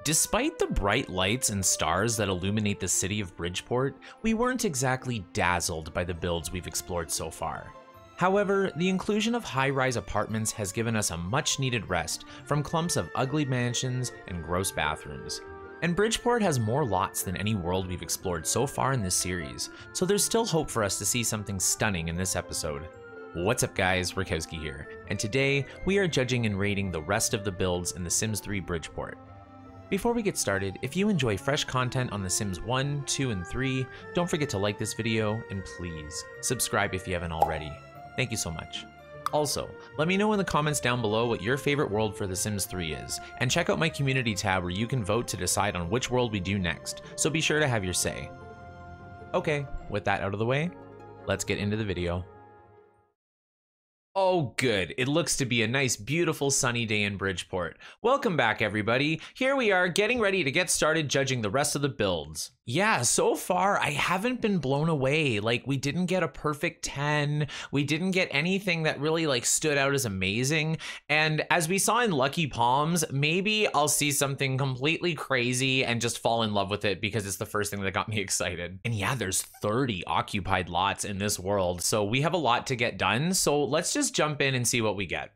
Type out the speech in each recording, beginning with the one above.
Despite the bright lights and stars that illuminate the city of Bridgeport, we weren't exactly dazzled by the builds we've explored so far. However, the inclusion of high-rise apartments has given us a much-needed rest from clumps of ugly mansions and gross bathrooms. And Bridgeport has more lots than any world we've explored so far in this series, so there's still hope for us to see something stunning in this episode. What's up guys, Rakowski here, and today we are judging and rating the rest of the builds in The Sims 3 Bridgeport. Before we get started, if you enjoy fresh content on The Sims 1, 2, and 3, don't forget to like this video, and please, subscribe if you haven't already. Thank you so much. Also, let me know in the comments down below what your favorite world for The Sims 3 is, and check out my community tab where you can vote to decide on which world we do next, so be sure to have your say. Okay, with that out of the way, let's get into the video. Oh good, it looks to be a nice beautiful sunny day in Bridgeport. Welcome back everybody, here we are getting ready to get started judging the rest of the builds. Yeah, so far I haven't been blown away. Like, we didn't get a perfect 10, we didn't get anything that really like stood out as amazing, and as we saw in Lucky Palms, maybe I'll see something completely crazy and just fall in love with it because it's the first thing that got me excited. And yeah, there's 30 occupied lots in this world, so we have a lot to get done, so let's just jump in and see what we get.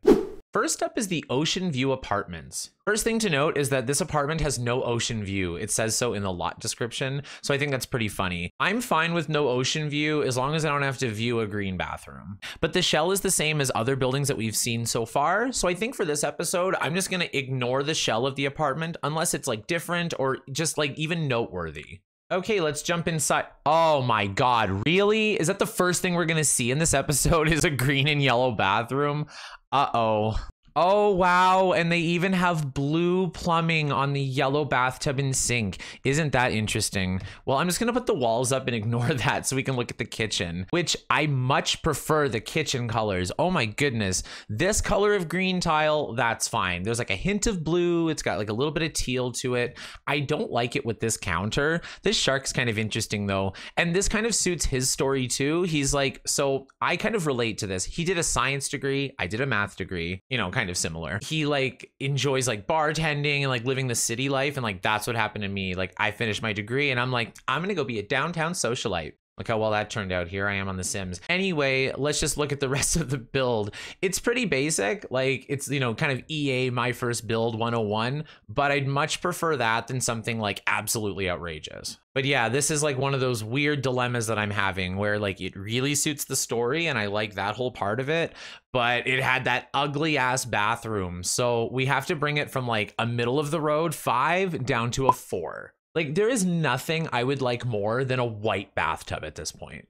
First up is the Ocean View Apartments. First thing to note is that this apartment has no ocean view. It says so in the lot description, so I think that's pretty funny. I'm fine with no ocean view as long as I don't have to view a green bathroom. But the shell is the same as other buildings that we've seen so far, so I think for this episode, I'm just gonna ignore the shell of the apartment unless it's like different or just like even noteworthy. Okay, let's jump inside. Oh my god, really? Is that the first thing we're gonna see in this episode is a green and yellow bathroom? Uh-oh. Oh wow, and they even have blue plumbing on the yellow bathtub and sink. Isn't that interesting? Well, I'm just gonna put the walls up and ignore that so we can look at the kitchen, which I much prefer the kitchen colors. Oh my goodness, this color of green tile, that's fine. There's like a hint of blue, it's got like a little bit of teal to it. I don't like it with this counter. This shark's kind of interesting though, and this kind of suits his story too. He's like, so I kind of relate to this. He did a science degree, I did a math degree, you know, kind of similar. He like enjoys like bartending and like living the city life, and like that's what happened to me. Like I finished my degree and I'm like, I'm gonna go be a downtown socialite. Look how well that turned out. Here I am on The Sims. Anyway, let's just look at the rest of the build. It's pretty basic. Like it's, you know, kind of EA My First Build 101, but I'd much prefer that than something like absolutely outrageous. But yeah, this is like one of those weird dilemmas that I'm having where like it really suits the story and I like that whole part of it, but it had that ugly ass bathroom. So we have to bring it from like a middle of the road 5 down to a 4. Like there is nothing I would like more than a white bathtub at this point.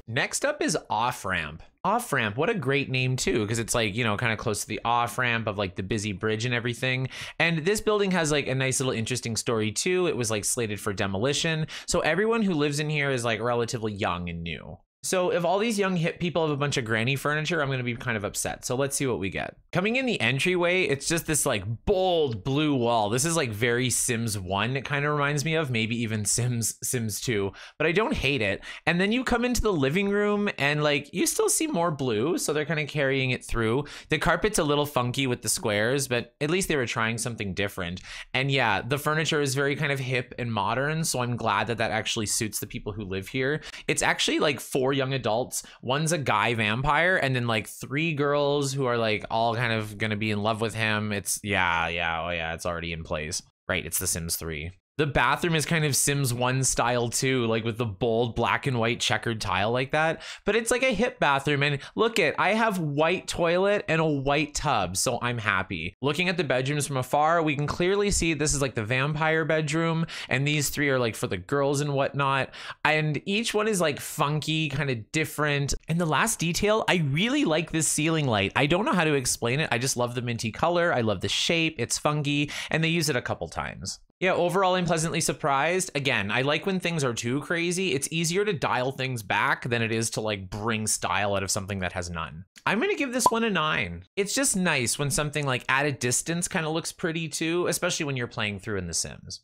Next up is Off-Ramp. Off-Ramp, what a great name too, because it's like, you know, kind of close to the off-ramp of like the busy bridge and everything. And this building has like a nice little interesting story too. It was like slated for demolition. So everyone who lives in here is like relatively young and new. So if all these young hip people have a bunch of granny furniture, I'm going to be kind of upset. So let's see what we get. Coming in the entryway, it's just this like bold blue wall. This is like very Sims 1. It kind of reminds me of maybe even Sims 2, but I don't hate it. And then you come into the living room and like you still see more blue. So they're kind of carrying it through. The carpet's a little funky with the squares, but at least they were trying something different. And yeah, the furniture is very kind of hip and modern. So I'm glad that that actually suits the people who live here. It's actually like 4 young adults, one's a guy vampire, and then like 3 girls who are like all kind of gonna be in love with him. It's oh yeah, it's already in place. Right, it's The Sims 3. The bathroom is kind of Sims 1 style too, like with the bold black and white checkered tile like that, but it's like a hip bathroom. And look I have white toilet and a white tub, so I'm happy. Looking at the bedrooms from afar, we can clearly see this is like the vampire bedroom, and these 3 are like for the girls and whatnot. And each one is like funky, kind of different. And the last detail, I really like this ceiling light. I don't know how to explain it. I just love the minty color. I love the shape. It's funky, and they use it a couple times. Yeah, overall, I'm pleasantly surprised. Again, I like when things are too crazy. It's easier to dial things back than it is to like bring style out of something that has none. I'm gonna give this one a 9. It's just nice when something like at a distance kind of looks pretty too, especially when you're playing through in The Sims.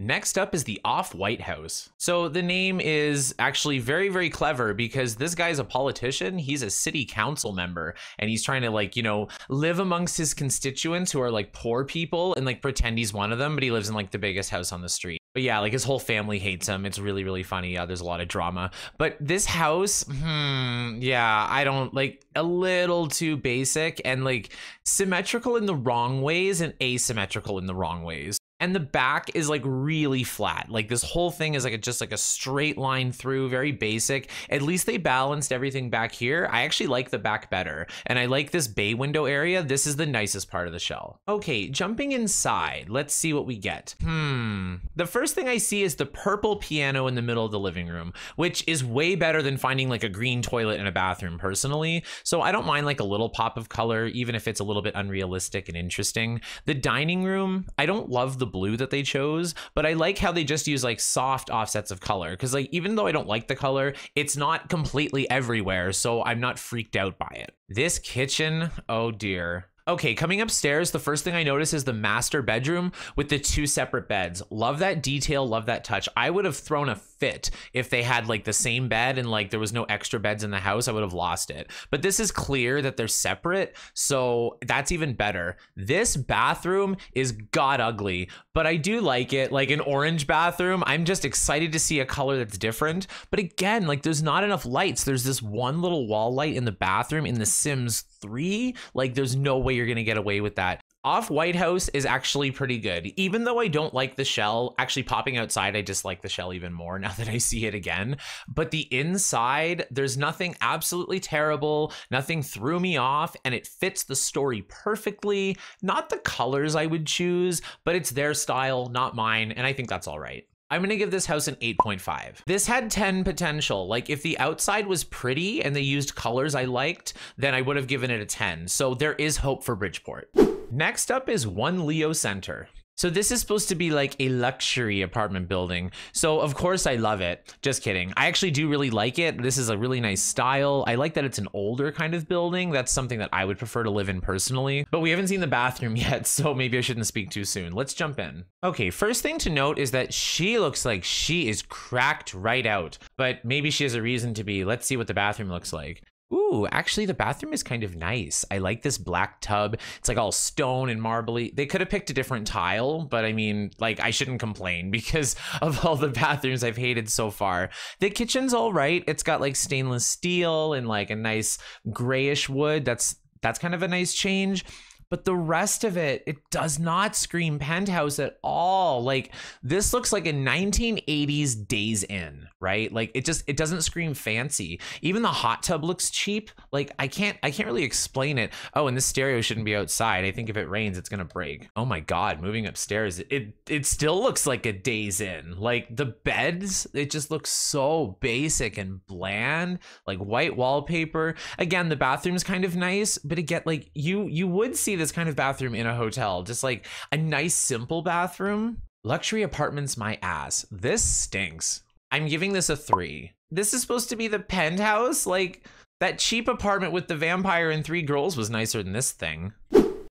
Next up is the Off-White House. So the name is actually very, very clever because this guy's a politician. He's a city council member and he's trying to like, you know, live amongst his constituents who are like poor people and like pretend he's one of them, but he lives in like the biggest house on the street. But yeah, like his whole family hates him. It's really, really funny. Yeah, there's a lot of drama. But this house, yeah, I don't like, a little too basic and like symmetrical in the wrong ways and asymmetrical in the wrong ways. And the back is like really flat. Like this whole thing is like just like a straight line through, very basic. At least they balanced everything back here. I actually like the back better. And I like this bay window area. This is the nicest part of the shell. Okay, jumping inside, let's see what we get. The first thing I see is the purple piano in the middle of the living room, which is way better than finding like a green toilet in a bathroom personally. So I don't mind like a little pop of color, even if it's a little bit unrealistic and interesting. The dining room, I don't love the blue that they chose, but I like how they just use like soft offsets of color, because like even though I don't like the color, it's not completely everywhere, so I'm not freaked out by it. This kitchen, oh dear. Okay, coming upstairs, the first thing I notice is the master bedroom with the 2 separate beds. Love that detail, love that touch. I would have thrown a fit if they had like the same bed and like there was no extra beds in the house. I would have lost it. But this is clear that they're separate, so that's even better. This bathroom is god ugly, but I do like it. Like an orange bathroom, I'm just excited to see a color that's different. But again, like there's not enough lights. There's this one little wall light in the bathroom in The Sims 3. Like there's no way you're gonna get away with that. Off-White House is actually pretty good. Even though I don't like the shell, actually popping outside, I dislike the shell even more now that I see it again. But the inside, there's nothing absolutely terrible, nothing threw me off, and it fits the story perfectly. Not the colors I would choose, but it's their style, not mine, and I think that's all right. I'm gonna give this house an 8.5. This had 10 potential. Like if the outside was pretty and they used colors I liked, then I would have given it a 10. So there is hope for Bridgeport. Next up is One Leo Center. So this is supposed to be like a luxury apartment building. So of course I love it. Just kidding. I actually do really like it. This is a really nice style. I like that it's an older kind of building. That's something that I would prefer to live in personally. But we haven't seen the bathroom yet, so maybe I shouldn't speak too soon. Let's jump in. Okay, first thing to note is that she looks like she is cracked right out. But maybe she has a reason to be. Let's see what the bathroom looks like. Ooh, actually the bathroom is kind of nice. I like this black tub. It's like all stone and marbly. They could have picked a different tile, but I mean, like I shouldn't complain because of all the bathrooms I've hated so far. The kitchen's all right. It's got like stainless steel and like a nice grayish wood. That's kind of a nice change. But the rest of it, it does not scream penthouse at all. Like this looks like a 1980s Days Inn, right? Like it doesn't scream fancy. Even the hot tub looks cheap. Like I can't really explain it. Oh, and this stereo shouldn't be outside. I think if it rains, it's gonna break. Oh my God, moving upstairs, it still looks like a Days Inn. Like the beds, it just looks so basic and bland, like white wallpaper. Again, the bathroom's kind of nice, but again, like you would see this kind of bathroom in a hotel, just like a nice simple bathroom. Luxury apartments my ass. This stinks. I'm giving this a 3. This is supposed to be the penthouse. Like that cheap apartment with the vampire and 3 girls was nicer than this thing.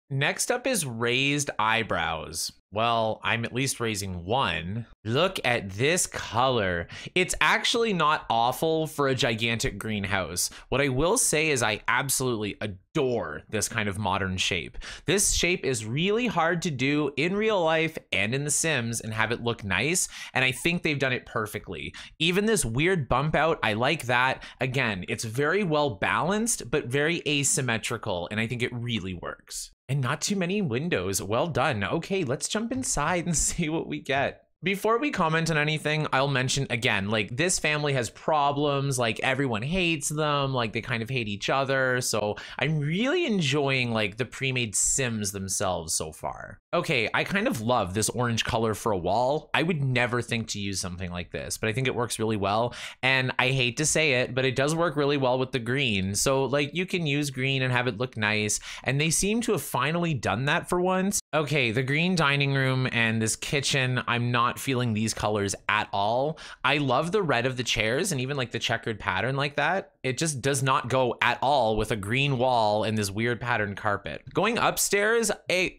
Next up is raised eyebrows. Well, I'm at least raising 1. Look at this color. It's actually not awful for a gigantic greenhouse. What I will say is I absolutely adore this kind of modern shape. This shape is really hard to do in real life and in The Sims and have it look nice, and I think they've done it perfectly. Even this weird bump out, I like that. Again, it's very well balanced, but very asymmetrical, and I think it really works. And not too many windows. Well done. Okay, let's jump inside and see what we get. Before we comment on anything, I'll mention again, like this family has problems, like everyone hates them, like they kind of hate each other. So I'm really enjoying like the pre-made Sims themselves so far. Okay, I kind of love this orange color for a wall. I would never think to use something like this, but I think it works really well. And I hate to say it, but it does work really well with the green. So like you can use green and have it look nice. And they seem to have finally done that for once. Okay, the green dining room and this kitchen, I'm not feeling these colors at all. I love the red of the chairs and even like the checkered pattern like that. It just does not go at all with a green wall and this weird patterned carpet. Going upstairs,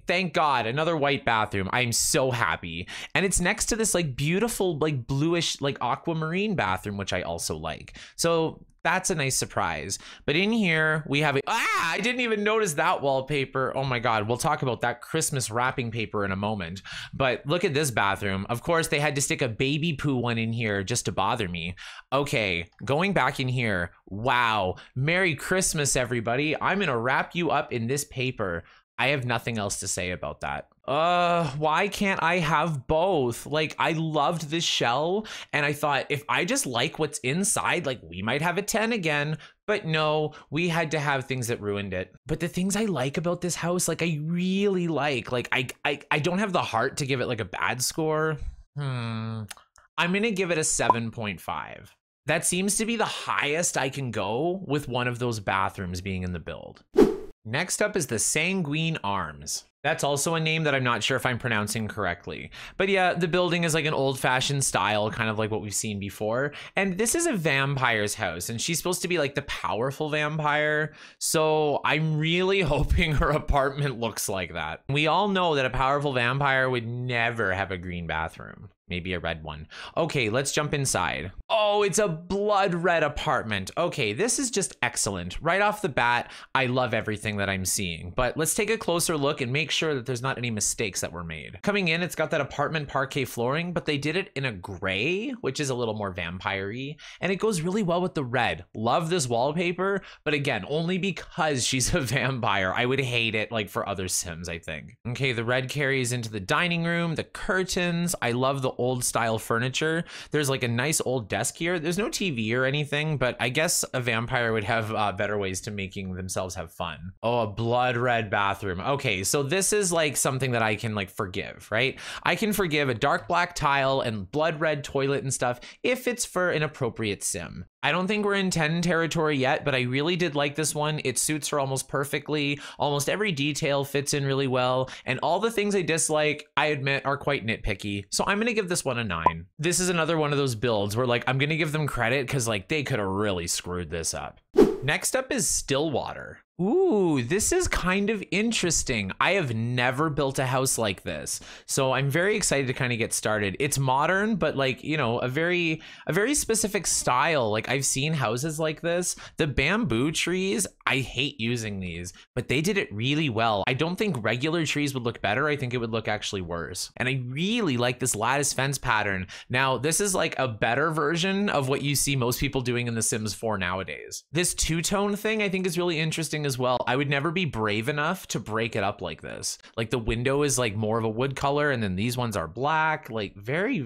thank God, another white bathroom. I'm so happy. And it's next to this like beautiful like bluish like aquamarine bathroom, which I also like. So that's a nice surprise. But in here we have I didn't even notice that wallpaper. Oh my God, we'll talk about that Christmas wrapping paper in a moment. But look at this bathroom. Of course, they had to stick a baby poo one in here just to bother me. Okay, going back in here. Wow, Merry Christmas, everybody. I'm gonna wrap you up in this paper. I have nothing else to say about that. Why can't I have both? Like, I loved this shell and I thought if I just like what's inside, like we might have a 10 again, but no, we had to have things that ruined it. But the things I like about this house, like I really like I don't have the heart to give it like a bad score. I'm gonna give it a 7.5. That seems to be the highest I can go with one of those bathrooms being in the build. Next up is the Sanguine Arms. That's also a name that I'm not sure if I'm pronouncing correctly. But yeah, the building is like an old-fashioned style, kind of like what we've seen before. And this is a vampire's house, and she's supposed to be like the powerful vampire. So I'm really hoping her apartment looks like that. We all know that a powerful vampire would never have a green bathroom. Maybe a red one. Okay, let's jump inside. Oh, it's a blood red apartment. Okay, this is just excellent. Right off the bat, I love everything that I'm seeing. But let's take a closer look and make sure that there's not any mistakes that were made. Coming in, it's got that apartment parquet flooring, but they did it in a gray, which is a little more vampire-y. And it goes really well with the red. Love this wallpaper, but again, only because she's a vampire. I would hate it like for other Sims, I think. Okay, the red carries into the dining room, the curtains. I love the old style furniture. There's like a nice old desk here. There's no TV or anything, but I guess a vampire would have better ways to making themselves have fun. Oh, a blood red bathroom. Okay, so this is like something that I can like forgive, right? I can forgive a dark black tile and blood red toilet and stuff if it's for an appropriate Sim. I don't think we're in 10 territory yet, but I really did like this one. It suits her almost perfectly. Almost every detail fits in really well. And all the things I dislike, I admit, are quite nitpicky. So I'm gonna give this one a 9. This is another one of those builds where like, I'm gonna give them credit because like they could have really screwed this up. Next up is Stillwater. Ooh, this is kind of interesting. I have never built a house like this, so I'm very excited to kind of get started. It's modern, but like, you know, a very specific style. Like I've seen houses like this. The bamboo trees, I hate using these, but they did it really well. I don't think regular trees would look better. I think it would look actually worse. And I really like this lattice fence pattern. Now, this is like a better version of what you see most people doing in The Sims 4 nowadays. This two-tone thing I think is really interesting as well. I would never be brave enough to break it up like this. Like the window is like more of a wood color and then these ones are black. Like very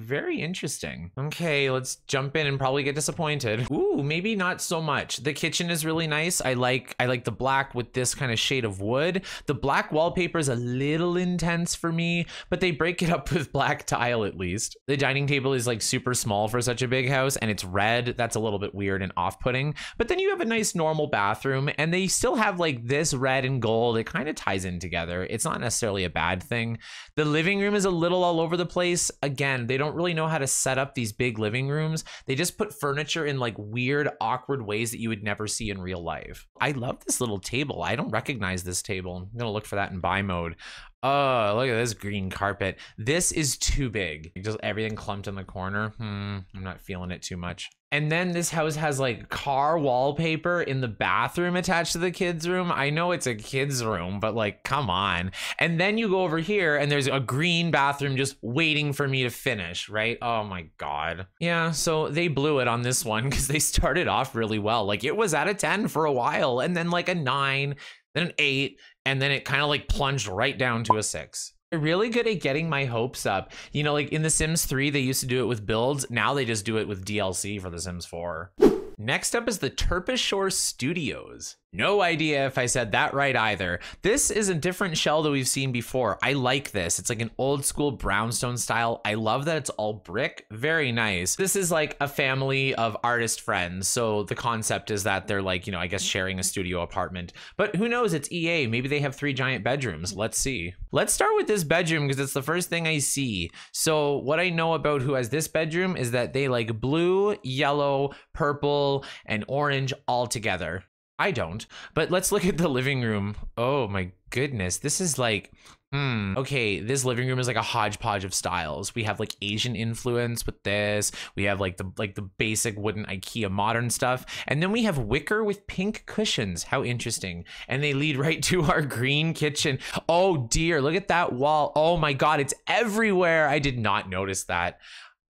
interesting. Okay, let's jump in and probably get disappointed. Ooh, maybe not so much. The kitchen is really nice. I like the black with this kind of shade of wood. The black wallpaper is a little intense for me, but they break it up with black tile at least. The dining table is like super small for such a big house and it's red. That's a little bit weird and off-putting. But then you have a nice normal bathroom and they still have like this red and gold. It kind of ties in together. It's not necessarily a bad thing. The living room is a little all over the place. Again, they don't really know how to set up these big living rooms. They just put furniture in like weird, awkward ways that you would never see in real life. I love this little table. I don't recognize this table. I'm gonna look for that in buy mode. Oh, look at this green carpet. This is too big. Just everything clumped in the corner. I'm not feeling it too much. And then this house has like car wallpaper in the bathroom attached to the kids' room. I know it's a kids' room, but like, come on. And then you go over here and there's a green bathroom just waiting for me to finish, right? Oh my God. Yeah, so they blew it on this one because they started off really well. Like it was at a 10 for a while and then like a 9, then an 8, and then it kind of like plunged right down to a 6. They're really good at getting my hopes up. You know, like in The Sims 3, they used to do it with builds. Now they just do it with DLC for The Sims 4. Next up is the Terpsichore Studios. No idea if I said that right either. This is a different shell that we've seen before. I like this. It's like an old school brownstone style. I love that it's all brick. Very nice. This is like a family of artist friends. So the concept is that they're like, I guess sharing a studio apartment. But who knows? It's EA. Maybe they have 3 giant bedrooms. Let's see. Let's start with this bedroom because it's the first thing I see. So what I know about who has this bedroom is that they like blue, yellow, purple, and orange all together. I don't, but let's look at the living room. Oh my goodness. This is like, okay, this living room is like a hodgepodge of styles. We have like Asian influence with this. We have like the basic wooden IKEA modern stuff. And then we have wicker with pink cushions. How interesting. And they lead right to our green kitchen. Oh dear, look at that wall. Oh my God, it's everywhere. I did not notice that.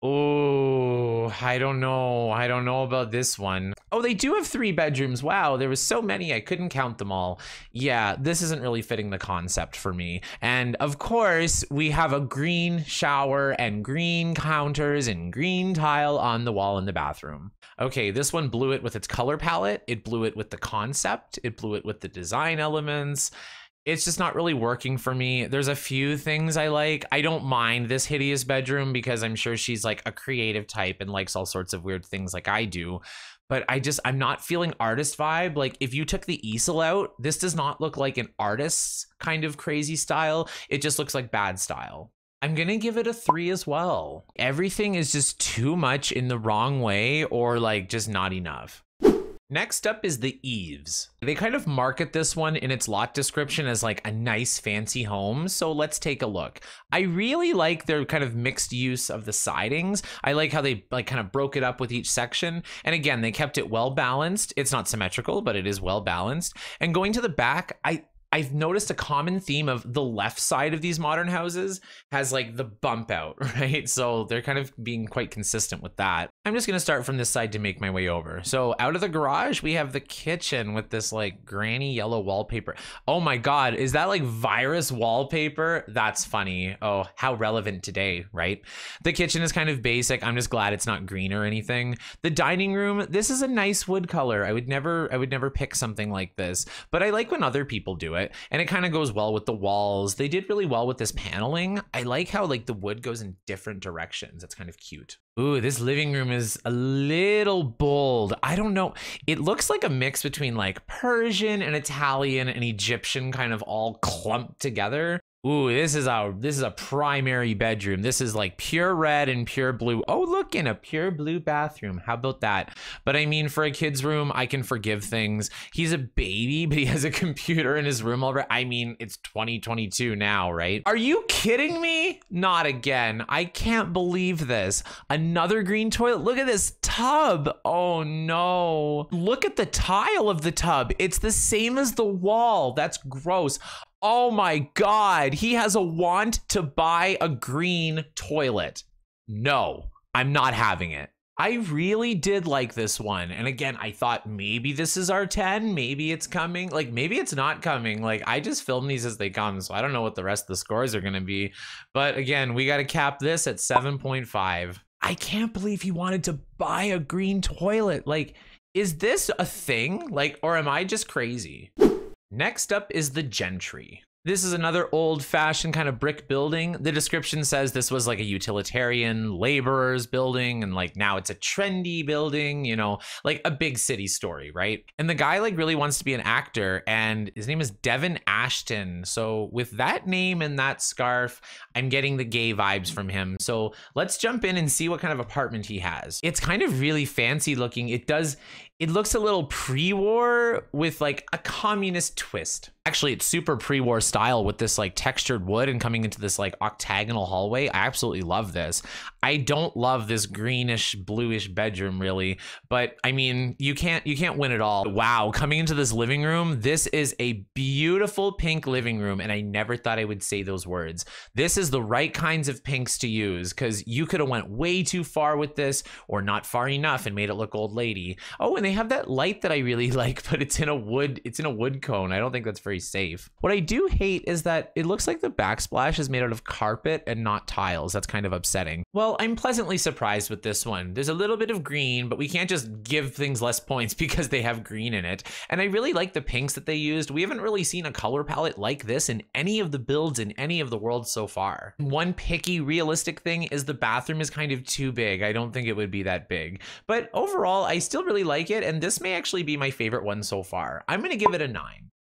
Oh, I don't know about this one. Oh, they do have 3 bedrooms. Wow, there was so many, I couldn't count them all. Yeah, this isn't really fitting the concept for me. And of course, we have a green shower and green counters and green tile on the wall in the bathroom. Okay, this one blew it with its color palette. It blew it with the concept. It blew it with the design elements. It's just not really working for me. There's a few things I like. I don't mind this hideous bedroom because I'm sure she's like a creative type and likes all sorts of weird things like I do. But I'm not feeling artist vibe. Like if you took the easel out, this does not look like an artist's kind of crazy style. It just looks like bad style. I'm gonna give it a 3 as well. Everything is just too much in the wrong way or like just not enough. Next up is the Eaves. They kind of market this one in its lot description as like a nice fancy home. So let's take a look. I really like their kind of mixed use of the sidings. I like how they like kind of broke it up with each section. And again, they kept it well balanced. It's not symmetrical, but it is well balanced. And going to the back, I've noticed a common theme of the left side of these modern houses has like the bump out, right? So they're kind of being quite consistent with that. I'm just gonna start from this side to make my way over. So out of the garage, we have the kitchen with this like granny yellow wallpaper. Oh my God, is that like virus wallpaper? That's funny. Oh, how relevant today, right? The kitchen is kind of basic. I'm just glad it's not green or anything. The dining room, this is a nice wood color. I would never pick something like this, but I like when other people do it. And it kind of goes well with the walls. They did really well with this paneling. I like how like the wood goes in different directions. It's kind of cute. Ooh, this living room is a little bold. I don't know. It looks like a mix between like Persian and Italian and Egyptian kind of all clumped together. Ooh, this is a primary bedroom. This is like pure red and pure blue. Oh, look, in a pure blue bathroom. How about that? But I mean, for a kid's room, I can forgive things. He's a baby, but he has a computer in his room already. I mean, it's 2022 now, right? Are you kidding me? Not again. I can't believe this. Another green toilet. Look at this tub. Oh no. Look at the tile of the tub. It's the same as the wall. That's gross. Oh my God, he has a want to buy a green toilet. No, I'm not having it. I really did like this one. And again, I thought maybe this is our 10, maybe it's coming, like maybe it's not coming. Like I just film these as they come, so I don't know what the rest of the scores are gonna be. But again, we gotta cap this at 7.5. I can't believe he wanted to buy a green toilet. Like, is this a thing? Like, or am I just crazy? Next up is the Gentry. This is another old-fashioned kind of brick building. The description says this was like a utilitarian laborer's building, and like now it's a trendy building, you know, like a big city story, right? And the guy like really wants to be an actor, and his name is Devin Ashton. So with that name and that scarf, I'm getting the gay vibes from him. So let's jump in and see what kind of apartment he has. It's kind of really fancy looking. It looks a little pre-war with like a communist twist. Actually, it's super pre-war style with this like textured wood and coming into this like octagonal hallway. I absolutely love this. I don't love this greenish bluish bedroom really, but I mean, you can't win it all. Wow, coming into this living room, this is a beautiful pink living room, and I never thought I would say those words. This is the right kinds of pinks to use, because you could have went way too far with this or not far enough and made it look old lady. Oh, and they have that light that I really like, but it's in a wood cone. I don't think that's very safe. What I do hate is that it looks like the backsplash is made out of carpet and not tiles. That's kind of upsetting. Well, Overall, I'm pleasantly surprised with this one. There's a little bit of green, but we can't just give things less points because they have green in it. And I really like the pinks that they used. We haven't really seen a color palette like this in any of the builds in any of the worlds so far. One picky, realistic thing is the bathroom is kind of too big. I don't think it would be that big. But overall, I still really like it, and this may actually be my favorite one so far. I'm gonna give it a 9.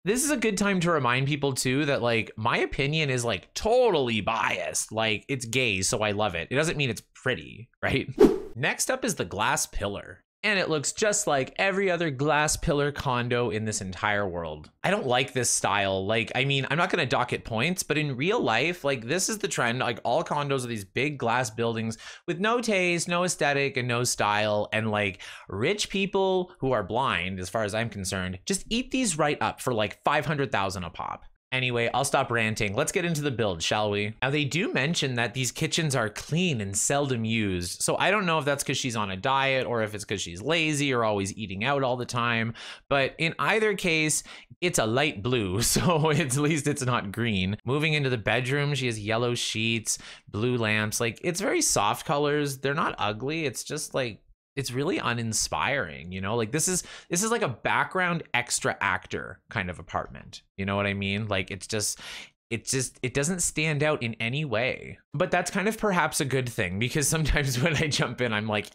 This is a good time to remind people too that like my opinion is like totally biased. Like it's gay, so I love it. It doesn't mean it's pretty, right? Next up is the glass pillar. And it looks just like every other glass pillar condo in this entire world. I don't like this style. Like, I mean, I'm not gonna dock it points, but in real life, like this is the trend. Like all condos are these big glass buildings with no taste, no aesthetic, and no style. And like rich people who are blind, as far as I'm concerned, just eat these right up for like 500,000 a pop. Anyway, I'll stop ranting. Let's get into the build, shall we? Now, they do mention that these kitchens are clean and seldom used. So I don't know if that's because she's on a diet or if it's because she's lazy or always eating out all the time. But in either case, it's a light blue, so at least it's not green. Moving into the bedroom, she has yellow sheets, blue lamps. Like, it's very soft colors. They're not ugly. It's just like, it's really uninspiring, you know? Like this is like a background extra actor kind of apartment. You know what I mean? Like it doesn't stand out in any way. But that's kind of perhaps a good thing because sometimes when I jump in, I'm like,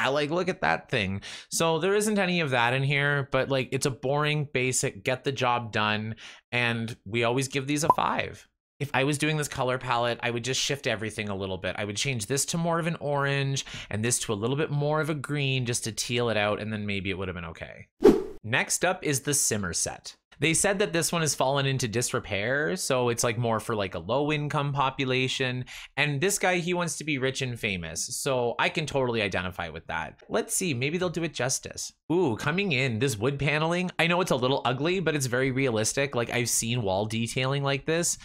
like look at that thing. So there isn't any of that in here, but like it's a boring, basic, get the job done. And we always give these a 5. If I was doing this color palette, I would just shift everything a little bit. I would change this to more of an orange and this to a little bit more of a green just to teal it out, and then maybe it would have been okay. Next up is the Simerset. They said that this one has fallen into disrepair, so it's like more for like a low income population. And this guy, he wants to be rich and famous, so I can totally identify with that. Let's see, maybe they'll do it justice. Ooh, coming in, this wood paneling, I know it's a little ugly, but it's very realistic. Like I've seen wall detailing like this.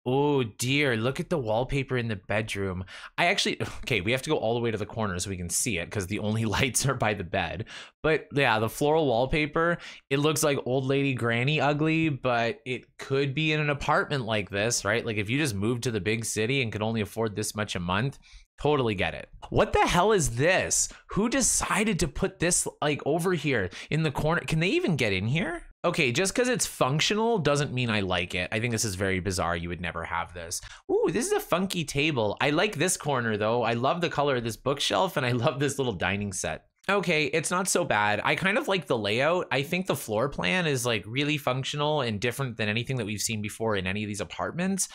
Oh dear, look at the wallpaper in the bedroom. Okay, we have to go all the way to the corner so we can see it because the only lights are by the bed. But yeah, the floral wallpaper, it looks like old lady granny ugly, but it could be in an apartment like this, right? Like if you just moved to the big city and could only afford this much a month, totally get it. What the hell is this? Who decided to put this like over here in the corner? Can they even get in here? Okay, just because it's functional doesn't mean I like it. I think this is very bizarre. You would never have this. Ooh, this is a funky table. I like this corner though. I love the color of this bookshelf and I love this little dining set. Okay, it's not so bad. I kind of like the layout. I think the floor plan is like really functional and different than anything that we've seen before in any of these apartments.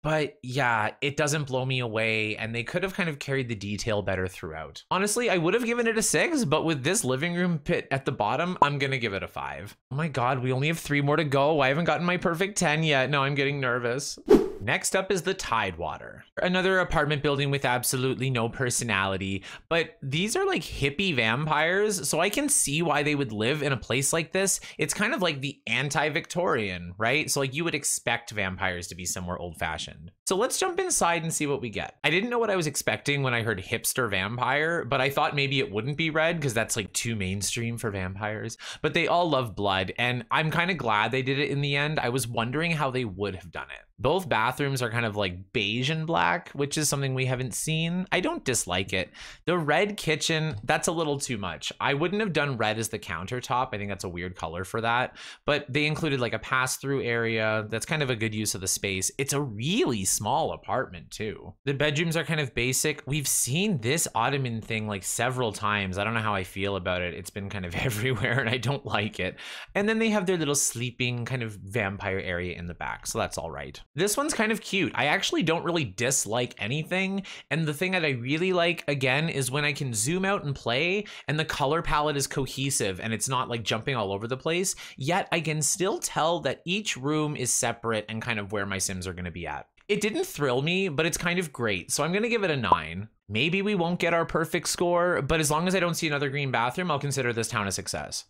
But yeah, it doesn't blow me away, and they could have kind of carried the detail better throughout. Honestly, I would have given it a 6, but with this living room pit at the bottom, I'm gonna give it a 5. Oh my God, we only have 3 more to go. I haven't gotten my perfect 10 yet. No, I'm getting nervous. Next up is the Tidewater. Another apartment building with absolutely no personality, but these are like hippie vampires, so I can see why they would live in a place like this. It's kind of like the anti-Victorian, right? So like you would expect vampires to be somewhere old-fashioned. So let's jump inside and see what we get. I didn't know what I was expecting when I heard hipster vampire, but I thought maybe it wouldn't be red because that's like too mainstream for vampires. But they all love blood, and I'm kind of glad they did it in the end. I was wondering how they would have done it. Both bathrooms are kind of like beige and black, which is something we haven't seen. I don't dislike it. The red kitchen, that's a little too much. I wouldn't have done red as the countertop. I think that's a weird color for that. But they included like a pass-through area. That's kind of a good use of the space. It's a really small apartment too. The bedrooms are kind of basic. We've seen this ottoman thing like several times. I don't know how I feel about it. It's been kind of everywhere and I don't like it. And then they have their little sleeping kind of vampire area in the back. So that's all right. This one's kind of cute. I actually don't really dislike anything. And the thing that I really like, again, is when I can zoom out and play and the color palette is cohesive and it's not like jumping all over the place, yet I can still tell that each room is separate and kind of where my Sims are going to be at. It didn't thrill me, but it's kind of great. So I'm going to give it a 9. Maybe we won't get our perfect score, but as long as I don't see another green bathroom, I'll consider this town a success.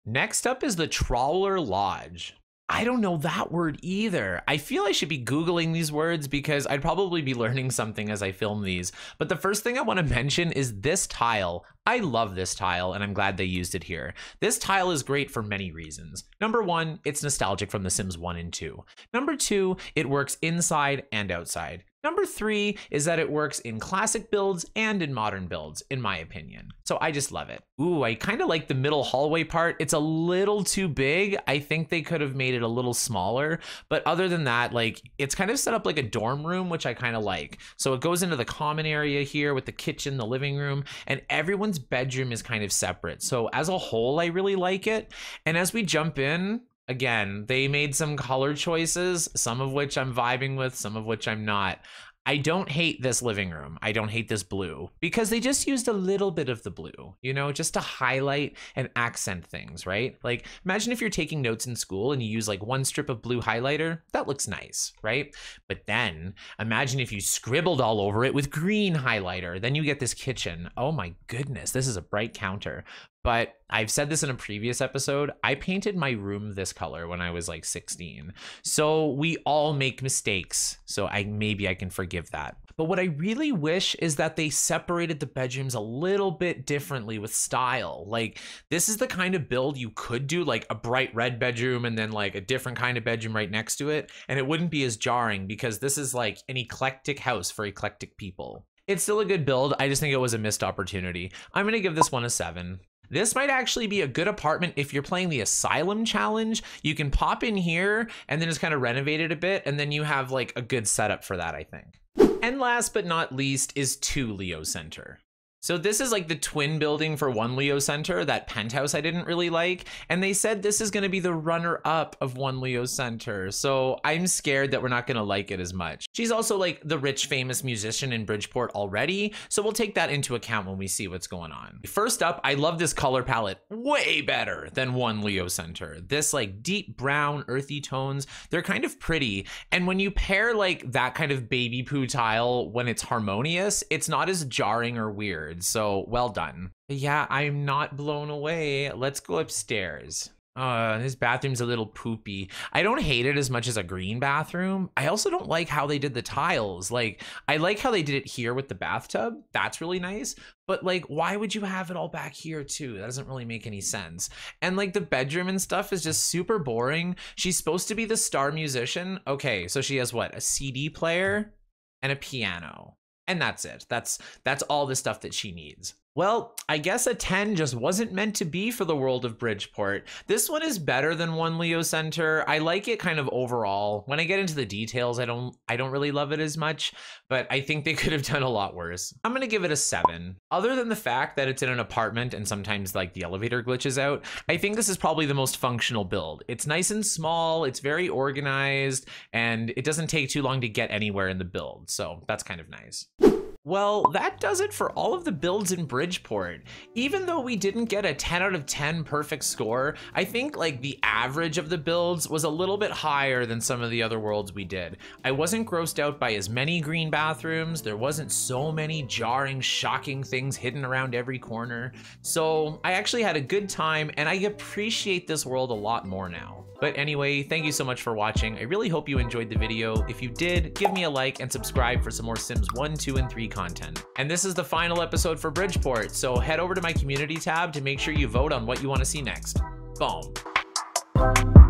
Next up is the Trawler Lodge. I don't know that word either. I feel I should be Googling these words because I'd probably be learning something as I film these. But the first thing I want to mention is this tile. I love this tile and I'm glad they used it here. This tile is great for many reasons. Number 1, it's nostalgic from The Sims 1 and 2. Number 2, it works inside and outside. Number 3 is that it works in classic builds and in modern builds, in my opinion. So I just love it. Ooh, I kind of like the middle hallway part. It's a little too big. I think they could have made it a little smaller, but other than that, like, it's kind of set up like a dorm room, which I kind of like. So it goes into the common area here with the kitchen, the living room, and everyone's bedroom is kind of separate. So as a whole, I really like it. And as we jump in, again, they made some color choices, some of which I'm vibing with, some of which I'm not. I don't hate this living room. I don't hate this blue because they just used a little bit of the blue, you know, just to highlight and accent things, right? Like, imagine if you're taking notes in school and you use like one strip of blue highlighter, that looks nice, right? But then imagine if you scribbled all over it with green highlighter, then you get this kitchen. Oh my goodness, this is a bright counter. But I've said this in a previous episode, I painted my room this color when I was like 16. So we all make mistakes. So maybe I can forgive that. But what I really wish is that they separated the bedrooms a little bit differently with style. Like, this is the kind of build you could do, like a bright red bedroom and then like a different kind of bedroom right next to it. And it wouldn't be as jarring because this is like an eclectic house for eclectic people. It's still a good build. I just think it was a missed opportunity. I'm gonna give this one a 7. This might actually be a good apartment if you're playing the Asylum Challenge. You can pop in here and then just kind of renovate it a bit, and then you have like a good setup for that, I think. And last but not least is 2 Leo Center. So this is like the twin building for 1 Leo Center, that penthouse I didn't really like. And they said this is gonna be the runner up of 1 Leo Center. So I'm scared that we're not gonna like it as much. She's also like the rich, famous musician in Bridgeport already. So we'll take that into account when we see what's going on. First up, I love this color palette way better than 1 Leo Center. This like deep brown, earthy tones, they're kind of pretty. And when you pair like that kind of baby poo tile when it's harmonious, it's not as jarring or weird. So well done. But yeah, I'm not blown away. Let's go upstairs. This bathroom's a little poopy. I don't hate it as much as a green bathroom. I also don't like how they did the tiles. Like, I like how they did it here with the bathtub. That's really nice. But like, why would you have it all back here too? That doesn't really make any sense. And like the bedroom and stuff is just super boring. She's supposed to be the star musician. Okay, so she has what? A CD player and a piano. And that's it. That's all the stuff that she needs. Well, I guess a 10 just wasn't meant to be for the world of Bridgeport. This one is better than 1 Leo Center. I like it kind of overall. When I get into the details, I don't really love it as much, but I think they could have done a lot worse. I'm gonna give it a 7. Other than the fact that it's in an apartment and sometimes like the elevator glitches out, I think this is probably the most functional build. It's nice and small, it's very organized, and it doesn't take too long to get anywhere in the build. So that's kind of nice. Well, that does it for all of the builds in Bridgeport. Even though we didn't get a 10 out of 10 perfect score, I think like the average of the builds was a little bit higher than some of the other worlds we did. I wasn't grossed out by as many green bathrooms. There wasn't so many jarring, shocking things hidden around every corner. So I actually had a good time and I appreciate this world a lot more now. But anyway, thank you so much for watching. I really hope you enjoyed the video. If you did, give me a like and subscribe for some more Sims 1, 2, and 3 content. And this is the final episode for Bridgeport, so head over to my community tab to make sure you vote on what you want to see next. Boom.